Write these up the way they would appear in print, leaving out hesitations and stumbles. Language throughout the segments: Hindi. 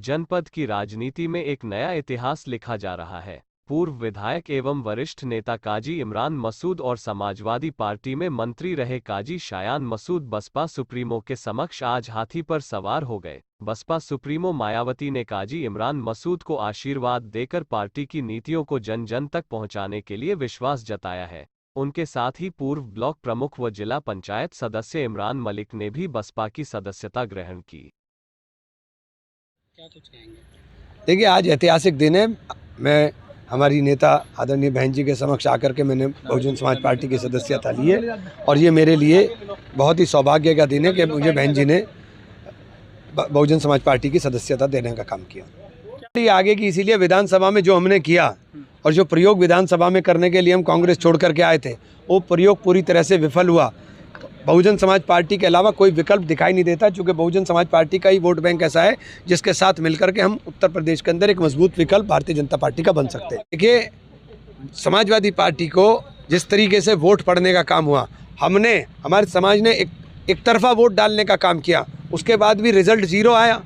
जनपद की राजनीति में एक नया इतिहास लिखा जा रहा है। पूर्व विधायक एवं वरिष्ठ नेता काजी इमरान मसूद और समाजवादी पार्टी में मंत्री रहे काजी शायान मसूद बसपा सुप्रीमो के समक्ष आज हाथी पर सवार हो गए। बसपा सुप्रीमो मायावती ने काजी इमरान मसूद को आशीर्वाद देकर पार्टी की नीतियों को जन जन तक पहुंचाने के लिए विश्वास जताया है। उनके साथ ही पूर्व ब्लॉक प्रमुख व जिला पंचायत सदस्य इमरान मलिक ने भी बसपा की सदस्यता ग्रहण की। क्या कुछ कहेंगे? देखिए, आज ऐतिहासिक दिन है। मैं हमारी नेता आदरणीय बहन जी के समक्ष आकर के मैंने बहुजन समाज पार्टी की सदस्यता ली है और ये मेरे लिए बहुत ही सौभाग्य का दिन है कि मुझे बहन जी ने बहुजन समाज पार्टी की सदस्यता देने का काम किया। आगे की इसीलिए विधानसभा में जो हमने किया और जो प्रयोग विधानसभा में करने के लिए हम कांग्रेस छोड़ करके आए थे, वो प्रयोग पूरी तरह से विफल हुआ। बहुजन समाज पार्टी के अलावा कोई विकल्प दिखाई नहीं देता, क्योंकि बहुजन समाज पार्टी का ही वोट बैंक ऐसा है जिसके साथ मिलकर के हम उत्तर प्रदेश के अंदर एक मजबूत विकल्प भारतीय जनता पार्टी का बन सकते हैं। देखिए, समाजवादी पार्टी को जिस तरीके से वोट पड़ने का काम हुआ, हमारे समाज ने एक तरफा वोट डालने का काम किया, उसके बाद भी रिजल्ट 0 आया।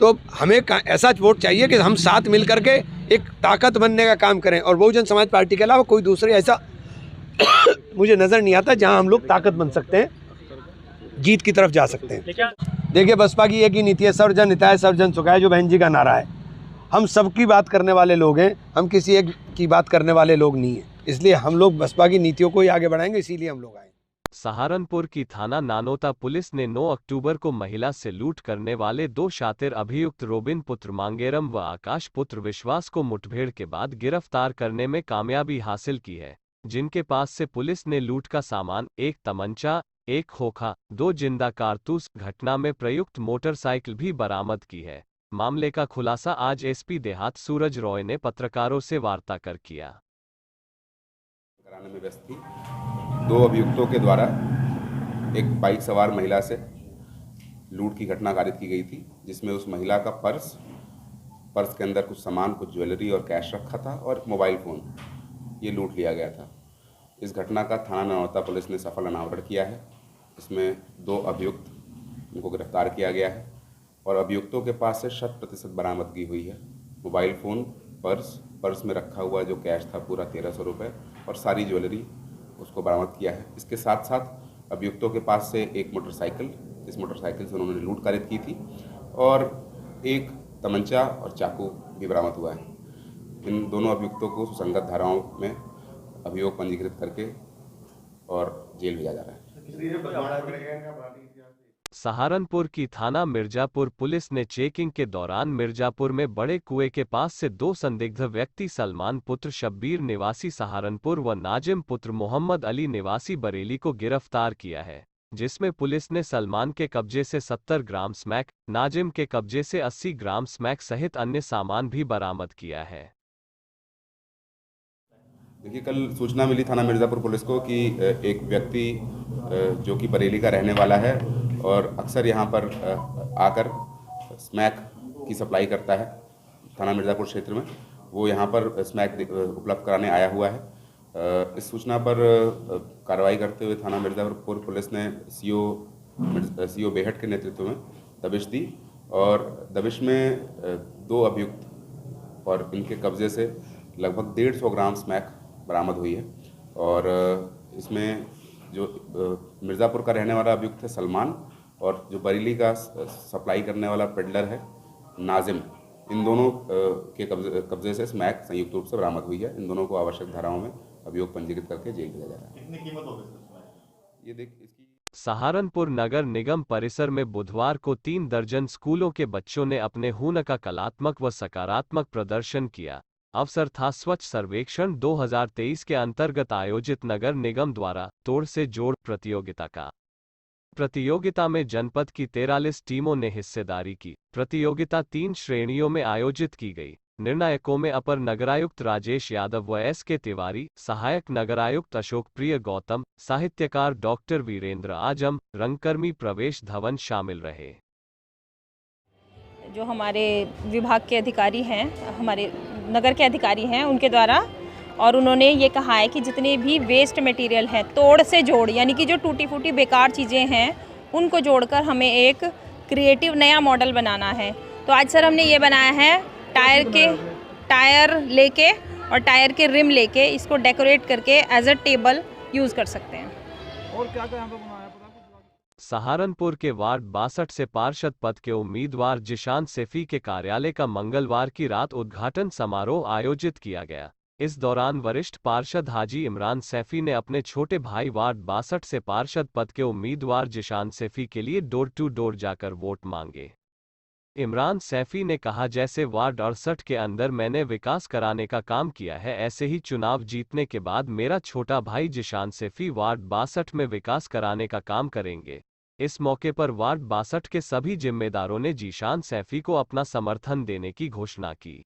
तो हमें ऐसा वोट चाहिए कि हम साथ मिल करके एक ताकत बनने का काम करें, और बहुजन समाज पार्टी के अलावा कोई दूसरे ऐसा मुझे नज़र नहीं आता जहां हम लोग ताकत बन सकते हैं, जीत की तरफ जा सकते हैं। देखिए, बसपा की एक ही नीति है, सर्वजन हिताय सर्वजन सुखाय, जो बहन जी का नारा है। हम सबकी बात करने वाले लोग हैं, हम किसी एक की बात करने वाले लोग नहीं हैं। इसलिए हम लोग बसपा की नीतियों को ही आगे बढ़ाएंगे, इसीलिए हम लोग आए। सहारनपुर की थाना नानोता पुलिस ने 9 अक्टूबर को महिला से लूट करने वाले 2 शातिर अभियुक्त रोबिन पुत्र मांगेरम व आकाश पुत्र विश्वास को मुठभेड़ के बाद गिरफ्तार करने में कामयाबी हासिल की है, जिनके पास से पुलिस ने लूट का सामान, एक तमंचा, एक खोखा, 2 जिंदा कारतूस, घटना में प्रयुक्त मोटरसाइकिल भी बरामद की है। मामले का खुलासा आज एसपी देहात सूरज रॉय ने पत्रकारों से वार्ता कर किया। कराने में व्यस्त थी। 2 अभियुक्तों के द्वारा एक बाइक सवार महिला से लूट की घटना कारित की गई थी, जिसमें उस महिला का पर्स के अंदर कुछ सामान, कुछ ज्वेलरी और कैश रखा था और मोबाइल फ़ोन, ये लूट लिया गया था। इस घटना का थाना नानोता पुलिस ने सफल अनावरण किया है। इसमें 2 अभियुक्त, उनको गिरफ्तार किया गया है और अभियुक्तों के पास से 100% बरामदगी हुई है। मोबाइल फ़ोन, पर्स में रखा हुआ जो कैश था पूरा 1300 रुपये और सारी ज्वेलरी उसको बरामद किया है। इसके साथ साथ अभियुक्तों के पास से एक मोटरसाइकिल, इस मोटरसाइकिल से उन्होंने लूट कारित की थी, और एक तमंचा और चाकू भी बरामद हुआ है। इन दोनों अभियुक्तों को सुसंगत धाराओं में अभियोग पंजीकृत करके और जेल भेजा जा रहा है। सहारनपुर की थाना मिर्जापुर पुलिस ने चेकिंग के दौरान मिर्जापुर में बड़े कुएं के पास से 2 संदिग्ध व्यक्ति सलमान पुत्र शब्बीर निवासी सहारनपुर व नाजिम पुत्र मोहम्मद अली निवासी बरेली को गिरफ्तार किया है, जिसमें पुलिस ने सलमान के कब्जे से 70 ग्राम स्मैक, नाजिम के कब्जे से 80 ग्राम स्मैक सहित अन्य सामान भी बरामद किया है। देखिए, कल सूचना मिली थाना मिर्ज़ापुर पुलिस को कि एक व्यक्ति जो कि बरेली का रहने वाला है और अक्सर यहाँ पर आकर स्मैक की सप्लाई करता है थाना मिर्ज़ापुर क्षेत्र में, वो यहाँ पर स्मैक उपलब्ध कराने आया हुआ है। इस सूचना पर कार्रवाई करते हुए थाना मिर्ज़ापुर पुलिस ने सीओ बेहट के नेतृत्व में दबिश दी और दबिश में 2 अभियुक्त और इनके कब्जे से लगभग 150 ग्राम स्मैक बरामद हुई है। और इसमें जो मिर्ज़ापुर का रहने वाला अभियुक्त है सलमान, और जो बरेली का सप्लाई करने वाला पेडलर है नाजिम, इन दोनों के कब्जे से स्मैक संयुक्त रूप से बरामद हुई है। इन दोनों को आवश्यक धाराओं में अभियोग पंजीकृत करके जेल भेजा जा रहा है। कितनी कीमत होगी ये देख इसकी। सहारनपुर नगर निगम परिसर में बुधवार को 3 दर्जन स्कूलों के बच्चों ने अपने हुनर का कलात्मक व सकारात्मक प्रदर्शन किया। अवसर था स्वच्छ सर्वेक्षण 2023 के अंतर्गत आयोजित नगर निगम द्वारा तोड़ से जोड़ प्रतियोगिता का। प्रतियोगिता में जनपद की 43 टीमों ने हिस्सेदारी की। प्रतियोगिता 3 श्रेणियों में आयोजित की गई। निर्णायकों में अपर नगरायुक्त राजेश यादव व एस.के. तिवारी, सहायक नगरायुक्त अशोक प्रिय गौतम, साहित्यकार डॉक्टर वीरेंद्र आजम, रंगकर्मी प्रवेश धवन शामिल रहे। जो हमारे विभाग के अधिकारी हैं, हमारे नगर के अधिकारी हैं, उनके द्वारा, और उन्होंने ये कहा है कि जितने भी वेस्ट मटेरियल हैं, तोड़ से जोड़, यानी कि जो टूटी फूटी बेकार चीज़ें हैं उनको जोड़कर हमें एक क्रिएटिव नया मॉडल बनाना है। तो आज सर हमने ये बनाया है टायर लेके और टायर के रिम लेके इसको डेकोरेट करके एज अ टेबल यूज़ कर सकते हैं। और क्या क्या यहाँ पे बनाया पता है? सहारनपुर के वार्ड 62 से पार्षद पद के उम्मीदवार जिशान सैफी के कार्यालय का मंगलवार की रात उद्घाटन समारोह आयोजित किया गया। इस दौरान वरिष्ठ पार्षद हाजी इमरान सैफी ने अपने छोटे भाई वार्ड 62 से पार्षद पद के उम्मीदवार जिशान सैफी के लिए डोर टू डोर जाकर वोट मांगे। इमरान सैफी ने कहा, जैसे वार्ड 68 के अंदर मैंने विकास कराने का काम किया है, ऐसे ही चुनाव जीतने के बाद मेरा छोटा भाई जिशान सैफी वार्ड 62 में विकास कराने का काम करेंगे। इस मौके पर वार्ड 62 के सभी जिम्मेदारों ने जिशान सैफी को अपना समर्थन देने की घोषणा की।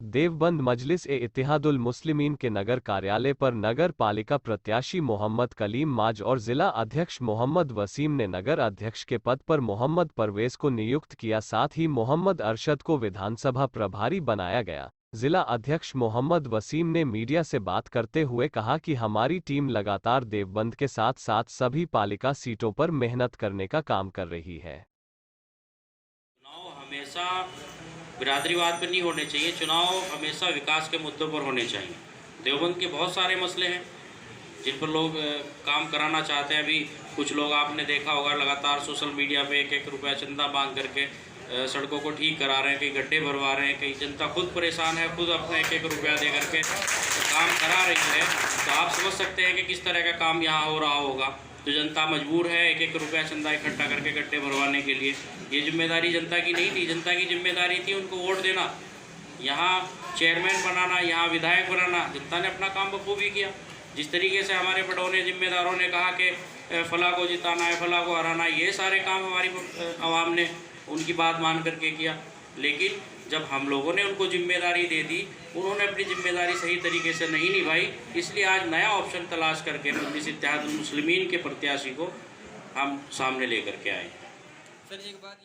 देवबंद मजलिस ए इत्तेहादुल मुस्लिमीन के नगर कार्यालय पर नगर पालिका प्रत्याशी मोहम्मद कलीम माज और जिला अध्यक्ष मोहम्मद वसीम ने नगर अध्यक्ष के पद पर मोहम्मद परवेज को नियुक्त किया। साथ ही मोहम्मद अरशद को विधानसभा प्रभारी बनाया गया। जिला अध्यक्ष मोहम्मद वसीम ने मीडिया से बात करते हुए कहा कि हमारी टीम लगातार देवबंद के साथ साथ सभी पालिका सीटों पर मेहनत करने का काम कर रही है। चुनाव हमेशा बिरादरीवाद पर नहीं होने चाहिए, चुनाव हमेशा विकास के मुद्दों पर होने चाहिए। देवबंद के बहुत सारे मसले हैं जिन पर लोग काम कराना चाहते हैं। अभी कुछ लोग आपने देखा होगा लगातार सोशल मीडिया पे 1-1 रुपया चंदा मांग करके सड़कों को ठीक करा रहे हैं, कहीं गड्ढे भरवा रहे हैं, कहीं जनता खुद परेशान है, खुद अपना 1-1 रुपया दे करके काम करा रही है। तो आप समझ सकते हैं कि किस तरह का काम यहाँ हो रहा होगा। तो जनता मजबूर है 1-1 रुपया चंदा इकट्ठा करके गड्ढे भरवाने के लिए। ये जिम्मेदारी जनता की नहीं थी, जनता की जिम्मेदारी थी उनको वोट देना, यहाँ चेयरमैन बनाना, यहाँ विधायक बनाना। जनता ने अपना काम बखूबी किया। जिस तरीके से हमारे बड़ों ने जिम्मेदारों ने कहा कि फला को जिताना है, फला को हराना, ये सारे काम हमारी आवाम ने उनकी बात मान करके किया। लेकिन जब हम लोगों ने उनको जिम्मेदारी दे दी, उन्होंने अपनी जिम्मेदारी सही तरीके से नहीं निभाई। इसलिए आज नया ऑप्शन तलाश करके मजलिस इत्तेहादुल मुस्लिमीन के प्रत्याशी को हम सामने लेकर के आए। सर एक बात